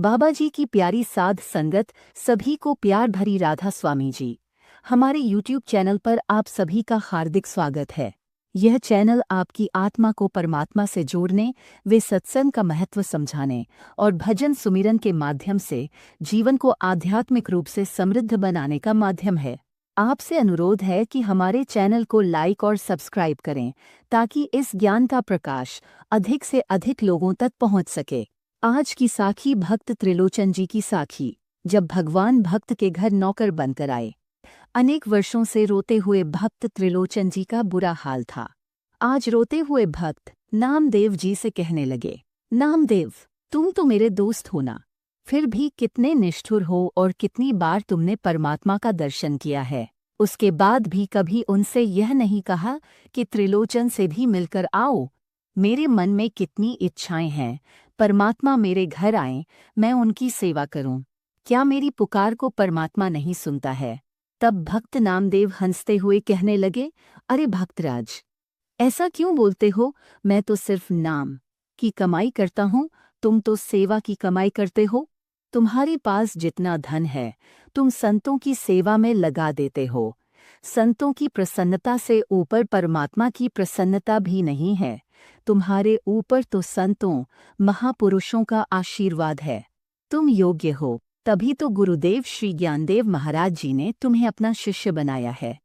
बाबा जी की प्यारी साध संगत, सभी को प्यार भरी राधा स्वामी जी। हमारे YouTube चैनल पर आप सभी का हार्दिक स्वागत है। यह चैनल आपकी आत्मा को परमात्मा से जोड़ने, वे सत्संग का महत्व समझाने और भजन सुमिरन के माध्यम से जीवन को आध्यात्मिक रूप से समृद्ध बनाने का माध्यम है। आपसे अनुरोध है कि हमारे चैनल को लाइक और सब्सक्राइब करें ताकि इस ज्ञान का प्रकाश अधिक से अधिक लोगों तक पहुंच सके। आज की साखी भक्त त्रिलोचन जी की साखी। जब भगवान भक्त के घर नौकर बनकर आए। अनेक वर्षों से रोते हुए भक्त त्रिलोचन जी का बुरा हाल था। आज रोते हुए भक्त नामदेव जी से कहने लगे, नामदेव, तुम तो मेरे दोस्त हो ना, फिर भी कितने निष्ठुर हो और कितनी बार तुमने परमात्मा का दर्शन किया है। उसके बाद भी कभी उनसे यह नहीं कहा कि त्रिलोचन से भी मिलकर आओ। मेरे मन में कितनी इच्छाएं हैं, परमात्मा मेरे घर आए, मैं उनकी सेवा करूं। क्या मेरी पुकार को परमात्मा नहीं सुनता है? तब भक्त नामदेव हंसते हुए कहने लगे, अरे भक्तराज, ऐसा क्यों बोलते हो? मैं तो सिर्फ नाम की कमाई करता हूँ, तुम तो सेवा की कमाई करते हो। तुम्हारे पास जितना धन है तुम संतों की सेवा में लगा देते हो। संतों की प्रसन्नता से ऊपर परमात्मा की प्रसन्नता भी नहीं है। तुम्हारे ऊपर तो संतों महापुरुषों का आशीर्वाद है। तुम योग्य हो, तभी तो गुरुदेव श्री ज्ञानदेव महाराज जी ने तुम्हें अपना शिष्य बनाया है।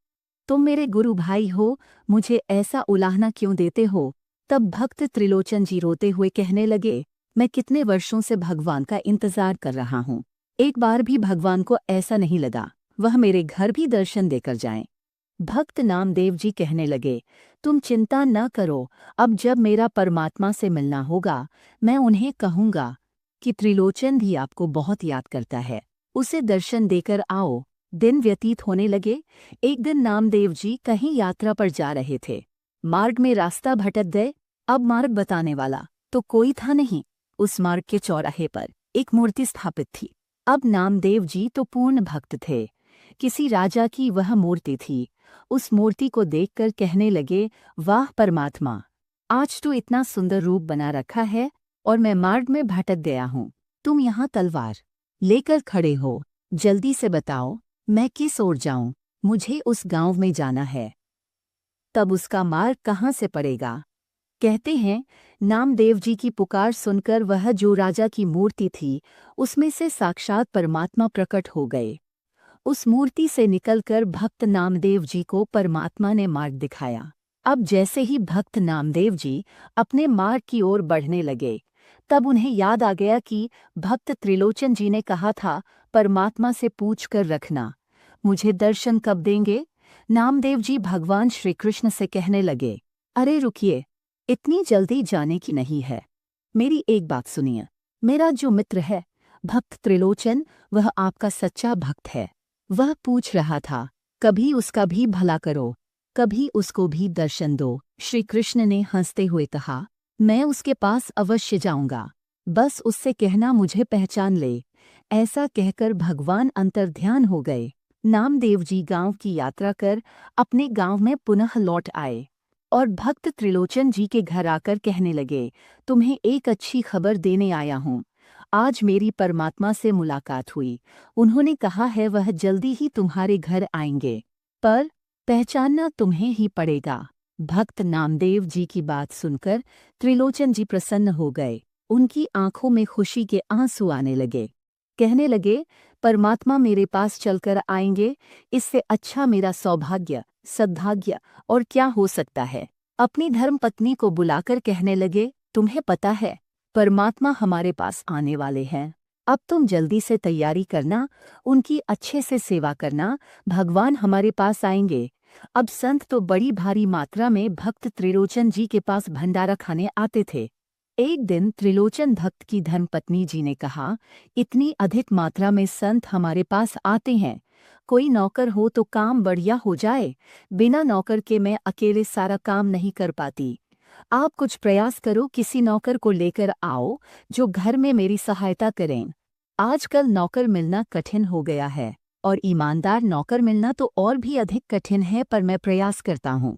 तुम मेरे गुरु भाई हो, मुझे ऐसा उलाहना क्यों देते हो? तब भक्त त्रिलोचन जी रोते हुए कहने लगे, मैं कितने वर्षों से भगवान का इंतजार कर रहा हूँ। एक बार भी भगवान को ऐसा नहीं लगा वह मेरे घर भी दर्शन देकर जाएं। भक्त नामदेव जी कहने लगे, तुम चिंता न करो, अब जब मेरा परमात्मा से मिलना होगा मैं उन्हें कहूँगा कि त्रिलोचन भी आपको बहुत याद करता है, उसे दर्शन देकर आओ। दिन व्यतीत होने लगे। एक दिन नामदेव जी कहीं यात्रा पर जा रहे थे। मार्ग में रास्ता भटक गए। अब मार्ग बताने वाला तो कोई था नहीं। उस मार्ग के चौराहे पर एक मूर्ति स्थापित थी। अब नामदेव जी तो पूर्ण भक्त थे। किसी राजा की वह मूर्ति थी। उस मूर्ति को देखकर कहने लगे, वाह परमात्मा, आज तो इतना सुंदर रूप बना रखा है और मैं मार्ग में भटक गया हूँ। तुम यहाँ तलवार लेकर खड़े हो, जल्दी से बताओ मैं किस ओर जाऊं? मुझे उस गांव में जाना है। तब उसका मार्ग कहाँ से पड़ेगा? कहते हैं नामदेव जी की पुकार सुनकर वह जो राजा की मूर्ति थी उसमें से साक्षात परमात्मा प्रकट हो गए। उस मूर्ति से निकलकर भक्त नामदेव जी को परमात्मा ने मार्ग दिखाया। अब जैसे ही भक्त नामदेव जी अपने मार्ग की ओर बढ़ने लगे, तब उन्हें याद आ गया कि भक्त त्रिलोचन जी ने कहा था, परमात्मा से पूछ कर रखना मुझे दर्शन कब देंगे। नामदेव जी भगवान श्री कृष्ण से कहने लगे, अरे रुकिए, इतनी जल्दी जाने की नहीं है। मेरी एक बात सुनिए। मेरा जो मित्र है भक्त त्रिलोचन, वह आपका सच्चा भक्त है। वह पूछ रहा था, कभी उसका भी भला करो, कभी उसको भी दर्शन दो। श्री कृष्ण ने हंसते हुए कहा, मैं उसके पास अवश्य जाऊंगा, बस उससे कहना मुझे पहचान ले। ऐसा कहकर भगवान अंतर्ध्यान हो गए। नामदेव जी गांव की यात्रा कर अपने गांव में पुनः लौट आए और भक्त त्रिलोचन जी के घर आकर कहने लगे, तुम्हें एक अच्छी खबर देने आया हूँ। आज मेरी परमात्मा से मुलाकात हुई। उन्होंने कहा है वह जल्दी ही तुम्हारे घर आएंगे, पर पहचानना तुम्हें ही पड़ेगा। भक्त नामदेव जी की बात सुनकर त्रिलोचन जी प्रसन्न हो गए। उनकी आंखों में खुशी के आंसू आने लगे। कहने लगे, परमात्मा मेरे पास चलकर आएंगे, इससे अच्छा मेरा सौभाग्य सद्भाग्य और क्या हो सकता है। अपनी धर्मपत्नी को बुलाकर कहने लगे, तुम्हें पता है परमात्मा हमारे पास आने वाले हैं। अब तुम जल्दी से तैयारी करना, उनकी अच्छे से सेवा करना, भगवान हमारे पास आएंगे। अब संत तो बड़ी भारी मात्रा में भक्त त्रिलोचन जी के पास भंडारा खाने आते थे। एक दिन त्रिलोचन भक्त की धर्मपत्नी जी ने कहा, इतनी अधिक मात्रा में संत हमारे पास आते हैं, कोई नौकर हो तो काम बढ़िया हो जाए। बिना नौकर के मैं अकेले सारा काम नहीं कर पाती। आप कुछ प्रयास करो, किसी नौकर को लेकर आओ जो घर में मेरी सहायता करें। आजकल नौकर मिलना कठिन हो गया है और ईमानदार नौकर मिलना तो और भी अधिक कठिन है, पर मैं प्रयास करता हूँ।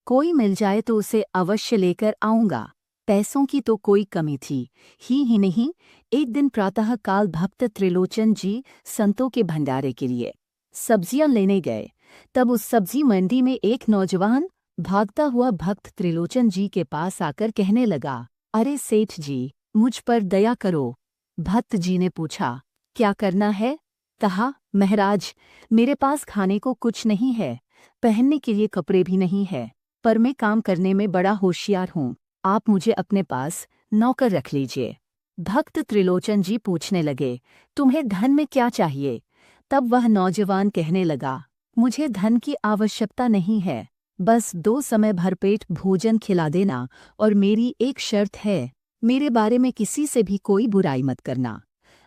कोई मिल जाए तो उसे अवश्य लेकर आऊँगा। पैसों की तो कोई कमी थी ही नहीं। एक दिन प्रातः काल भक्त त्रिलोचन जी संतों के भंडारे के लिए सब्जियां लेने गए। तब उस सब्जी मंडी में एक नौजवान भागता हुआ भक्त त्रिलोचन जी के पास आकर कहने लगा, अरे सेठ जी, मुझ पर दया करो। भक्त जी ने पूछा, क्या करना है? कहा, महाराज, मेरे पास खाने को कुछ नहीं है, पहनने के लिए कपड़े भी नहीं है, पर मैं काम करने में बड़ा होशियार हूँ। आप मुझे अपने पास नौकर रख लीजिए। भक्त त्रिलोचन जी पूछने लगे, तुम्हें धन में क्या चाहिए? तब वह नौजवान कहने लगा, मुझे धन की आवश्यकता नहीं है, बस 2 समय भरपेट भोजन खिला देना, और मेरी एक शर्त है, मेरे बारे में किसी से भी कोई बुराई मत करना।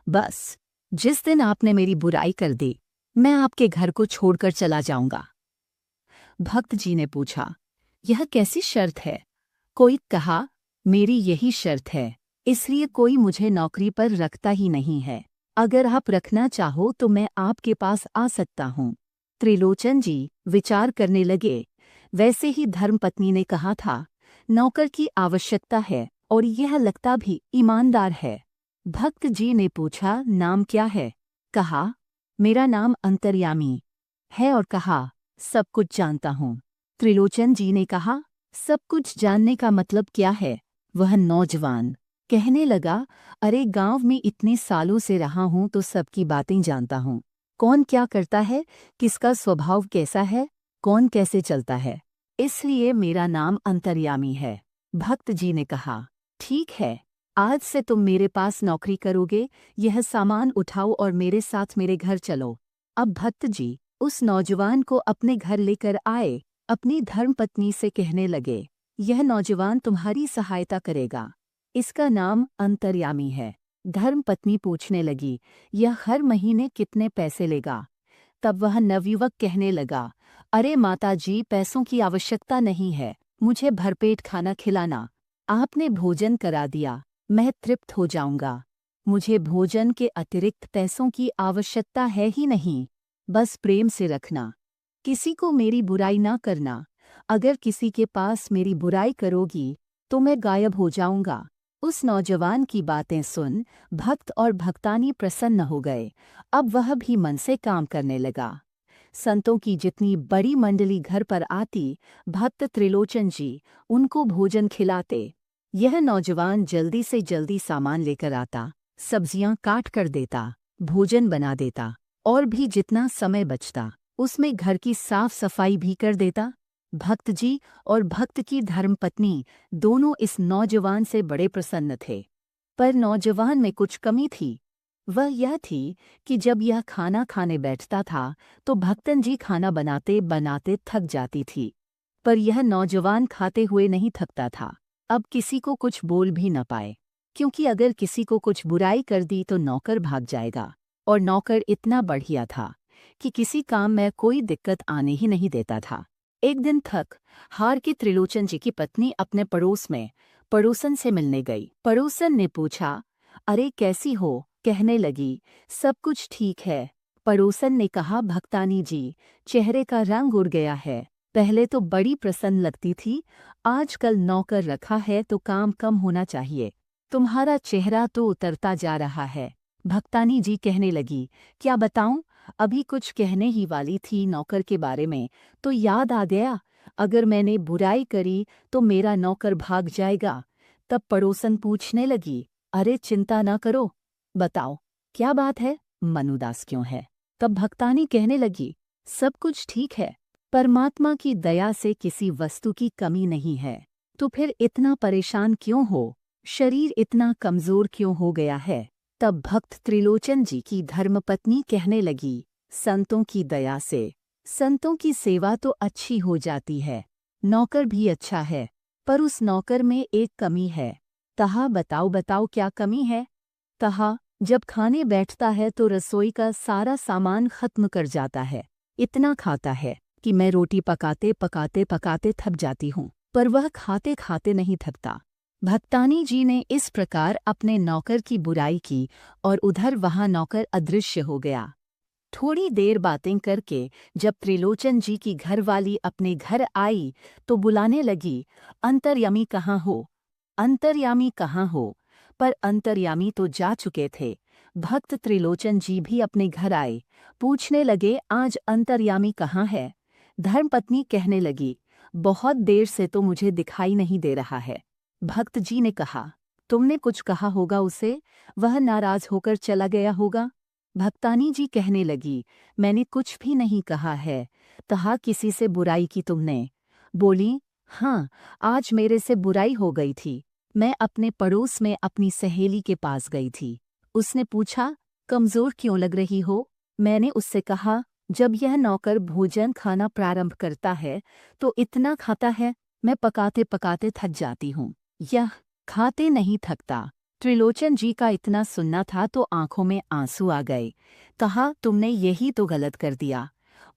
बस जिस दिन आपने मेरी बुराई कर दी, मैं आपके घर को छोड़कर चला जाऊंगा। भक्त जी ने पूछा, यह कैसी शर्त है? कोई कहा, मेरी यही शर्त है, इसलिए कोई मुझे नौकरी पर रखता ही नहीं है। अगर आप रखना चाहो तो मैं आपके पास आ सकता हूँ। त्रिलोचन जी विचार करने लगे। वैसे ही धर्मपत्नी ने कहा था, नौकर की आवश्यकता है, और यह लगता भी ईमानदार है। भक्त जी ने पूछा, नाम क्या है? कहा, मेरा नाम अंतर्यामी है, और कहा, सब कुछ जानता हूँ। त्रिलोचन जी ने कहा, सब कुछ जानने का मतलब क्या है? वह नौजवान कहने लगा, अरे गांव में इतने सालों से रहा हूं तो सबकी बातें जानता हूं। कौन क्या करता है, किसका स्वभाव कैसा है, कौन कैसे चलता है, इसलिए मेरा नाम अंतर्यामी है। भक्त जी ने कहा, ठीक है, आज से तुम मेरे पास नौकरी करोगे, यह सामान उठाओ और मेरे साथ मेरे घर चलो। अब भक्त जी उस नौजवान को अपने घर लेकर आए। अपनी धर्मपत्नी से कहने लगे, यह नौजवान तुम्हारी सहायता करेगा, इसका नाम अंतर्यामी है। धर्मपत्नी पूछने लगी, यह हर महीने कितने पैसे लेगा? तब वह नवयुवक कहने लगा, अरे माता जी, पैसों की आवश्यकता नहीं है, मुझे भरपेट खाना खिलाना, आपने भोजन करा दिया, मैं तृप्त हो जाऊंगा। मुझे भोजन के अतिरिक्त पैसों की आवश्यकता है ही नहीं, बस प्रेम से रखना, किसी को मेरी बुराई ना करना। अगर किसी के पास मेरी बुराई करोगी तो मैं गायब हो जाऊंगा। उस नौजवान की बातें सुन भक्त और भक्तानी प्रसन्न हो गए। अब वह भी मन से काम करने लगा। संतों की जितनी बड़ी मंडली घर पर आती, भक्त त्रिलोचन जी उनको भोजन खिलाते। यह नौजवान जल्दी से जल्दी सामान लेकर आता, सब्जियां काट कर देता, भोजन बना देता, और भी जितना समय बचता उसमें घर की साफ सफाई भी कर देता। भक्त जी और भक्त की धर्मपत्नी दोनों इस नौजवान से बड़े प्रसन्न थे। पर नौजवान में कुछ कमी थी। वह यह थी कि जब यह खाना खाने बैठता था तो भक्तन जी खाना बनाते बनाते थक जाती थी, पर यह नौजवान खाते हुए नहीं थकता था। अब किसी को कुछ बोल भी न पाए, क्योंकि अगर किसी को कुछ बुराई कर दी तो नौकर भाग जाएगा, और नौकर इतना बढ़िया था कि किसी काम में कोई दिक्कत आने ही नहीं देता था। एक दिन थक हार के त्रिलोचन जी की पत्नी अपने पड़ोस में पड़ोसन से मिलने गई। पड़ोसन ने पूछा, अरे कैसी हो? कहने लगी, सब कुछ ठीक है। पड़ोसन ने कहा, भक्तानी जी, चेहरे का रंग उड़ गया है, पहले तो बड़ी प्रसन्न लगती थी, आजकल नौकर रखा है तो काम कम होना चाहिए, तुम्हारा चेहरा तो उतरता जा रहा है। भक्तानी जी कहने लगी, क्या बताऊं, अभी कुछ कहने ही वाली थी नौकर के बारे में, तो याद आ गया, अगर मैंने बुराई करी तो मेरा नौकर भाग जाएगा। तब पड़ोसन पूछने लगी, अरे चिंता न करो, बताओ क्या बात है, मन उदास क्यों है? तब भक्तानी कहने लगी, सब कुछ ठीक है, परमात्मा की दया से किसी वस्तु की कमी नहीं है, तो फिर इतना परेशान क्यों हो? शरीर इतना कमजोर क्यों हो गया है? तब भक्त त्रिलोचन जी की धर्मपत्नी कहने लगी, संतों की दया से संतों की सेवा तो अच्छी हो जाती है, नौकर भी अच्छा है, पर उस नौकर में एक कमी है। कहा, बताओ बताओ क्या कमी है? कहा, जब खाने बैठता है तो रसोई का सारा सामान खत्म कर जाता है, इतना खाता है कि मैं रोटी पकाते पकाते पकाते थक जाती हूँ, पर वह खाते खाते नहीं थकता। भक्तानी जी ने इस प्रकार अपने नौकर की बुराई की, और उधर वहां नौकर अदृश्य हो गया। थोड़ी देर बातें करके जब त्रिलोचन जी की घरवाली अपने घर आई तो बुलाने लगी, अंतर्यामी कहाँ हो? अंतर्यामी कहाँ हो? पर अंतर्यामी तो जा चुके थे। भक्त त्रिलोचन जी भी अपने घर आए, पूछने लगे आज अंतर्यामी कहाँ है? धर्मपत्नी कहने लगी, बहुत देर से तो मुझे दिखाई नहीं दे रहा है। भक्त जी ने कहा, तुमने कुछ कहा होगा उसे, वह नाराज होकर चला गया होगा। भक्तानी जी कहने लगी, मैंने कुछ भी नहीं कहा है। कहा किसी से बुराई की तुमने? बोली, हाँ, आज मेरे से बुराई हो गई थी। मैं अपने पड़ोस में अपनी सहेली के पास गई थी। उसने पूछा, कमजोर क्यों लग रही हो? मैंने उससे कहा, जब यह नौकर भोजन खाना प्रारंभ करता है तो इतना खाता है, मैं पकाते पकाते थक जाती हूँ। यह खाते नहीं थकता। त्रिलोचन जी का इतना सुनना था तो आंखों में आंसू आ गए। कहा, तुमने यही तो गलत कर दिया।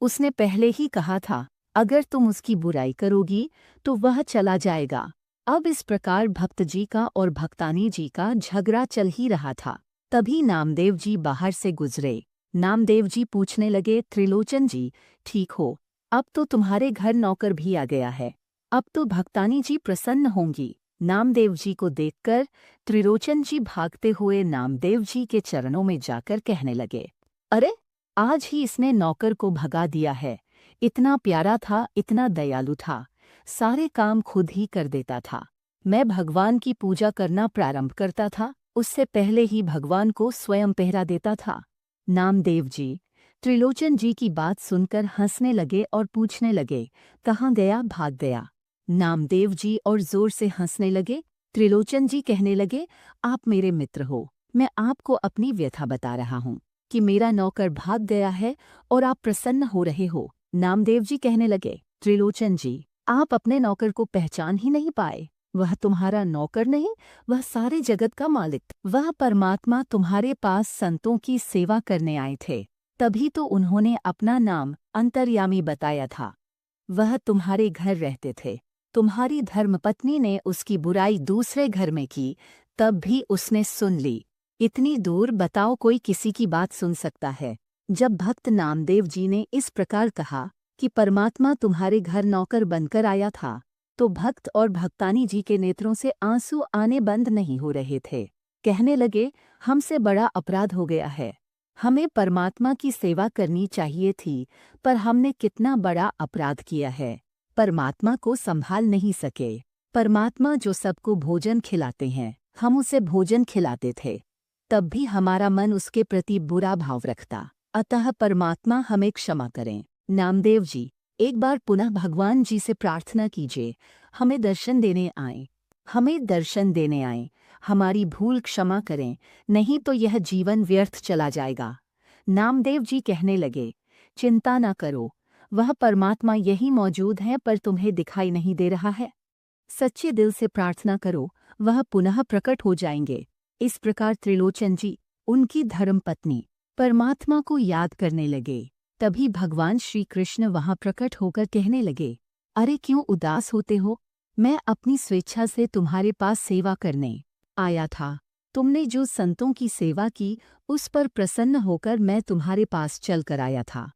उसने पहले ही कहा था, अगर तुम उसकी बुराई करोगी तो वह चला जाएगा। अब इस प्रकार भक्त जी का और भक्तानी जी का झगड़ा चल ही रहा था। तभी नामदेव जी बाहर से गुजरे। नामदेव जी पूछने लगे, त्रिलोचन जी ठीक हो? अब तो तुम्हारे घर नौकर भी आ गया है, अब तो भक्तानी जी प्रसन्न होंगी। नामदेव जी को देखकर त्रिलोचन जी भागते हुए नामदेव जी के चरणों में जाकर कहने लगे, अरे आज ही इसने नौकर को भगा दिया है। इतना प्यारा था, इतना दयालु था, सारे काम खुद ही कर देता था। मैं भगवान की पूजा करना प्रारंभ करता था, उससे पहले ही भगवान को स्वयं पहरा देता था। नामदेव जी त्रिलोचन जी की बात सुनकर हंसने लगे और पूछने लगे, कहाँ गया? भाग गया। नामदेव जी और जोर से हंसने लगे। त्रिलोचन जी कहने लगे, आप मेरे मित्र हो, मैं आपको अपनी व्यथा बता रहा हूँ कि मेरा नौकर भाग गया है और आप प्रसन्न हो रहे हो। नामदेव जी कहने लगे, त्रिलोचन जी आप अपने नौकर को पहचान ही नहीं पाए। वह तुम्हारा नौकर नहीं, वह सारे जगत का मालिक, वह परमात्मा तुम्हारे पास संतों की सेवा करने आए थे, तभी तो उन्होंने अपना नाम अंतर्यामी बताया था। वह तुम्हारे घर रहते थे। तुम्हारी धर्मपत्नी ने उसकी बुराई दूसरे घर में की, तब भी उसने सुन ली। इतनी दूर बताओ कोई किसी की बात सुन सकता है? जब भक्त नामदेव जी ने इस प्रकार कहा कि परमात्मा तुम्हारे घर नौकर बनकर आया था, तो भक्त और भक्तानी जी के नेत्रों से आंसू आने बंद नहीं हो रहे थे। कहने लगे, हमसे बड़ा अपराध हो गया है। हमें परमात्मा की सेवा करनी चाहिए थी, पर हमने कितना बड़ा अपराध किया है। परमात्मा को संभाल नहीं सके। परमात्मा जो सबको भोजन खिलाते हैं, हम उसे भोजन खिलाते थे, तब भी हमारा मन उसके प्रति बुरा भाव रखता। अतः परमात्मा हमें क्षमा करें। नामदेव जी एक बार पुनः भगवान जी से प्रार्थना कीजिए, हमें दर्शन देने आए, हमें दर्शन देने आए, हमारी भूल क्षमा करें, नहीं तो यह जीवन व्यर्थ चला जाएगा। नामदेव जी कहने लगे, चिंता न करो, वह परमात्मा यही मौजूद है पर तुम्हें दिखाई नहीं दे रहा है। सच्चे दिल से प्रार्थना करो, वह पुनः प्रकट हो जाएंगे। इस प्रकार त्रिलोचन जी, उनकी धर्मपत्नी परमात्मा को याद करने लगे। तभी भगवान श्री कृष्ण वहां प्रकट होकर कहने लगे, अरे क्यों उदास होते हो? मैं अपनी स्वेच्छा से तुम्हारे पास सेवा करने आया था। तुमने जो संतों की सेवा की उस पर प्रसन्न होकर मैं तुम्हारे पास चल कर आया था।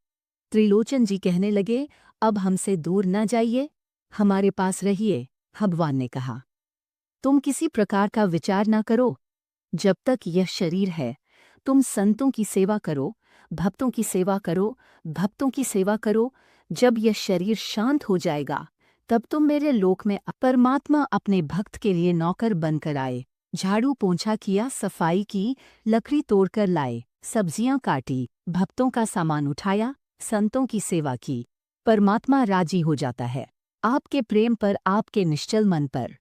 त्रिलोचन जी कहने लगे, अब हमसे दूर न जाइए, हमारे पास रहिए। भगवान ने कहा, तुम किसी प्रकार का विचार न करो। जब तक यह शरीर है, तुम संतों की सेवा करो, भक्तों की सेवा करो, भक्तों की सेवा करो। जब यह शरीर शांत हो जाएगा, तब तुम मेरे लोक में परमात्मा अपने भक्त के लिए नौकर बनकर आए। झाड़ू पोंछा किया, सफाई की, लकड़ी तोड़कर लाए, सब्जियां काटी, भक्तों का सामान उठाया, संतों की सेवा की। परमात्मा राजी हो जाता है आपके प्रेम पर, आपके निश्चल मन पर।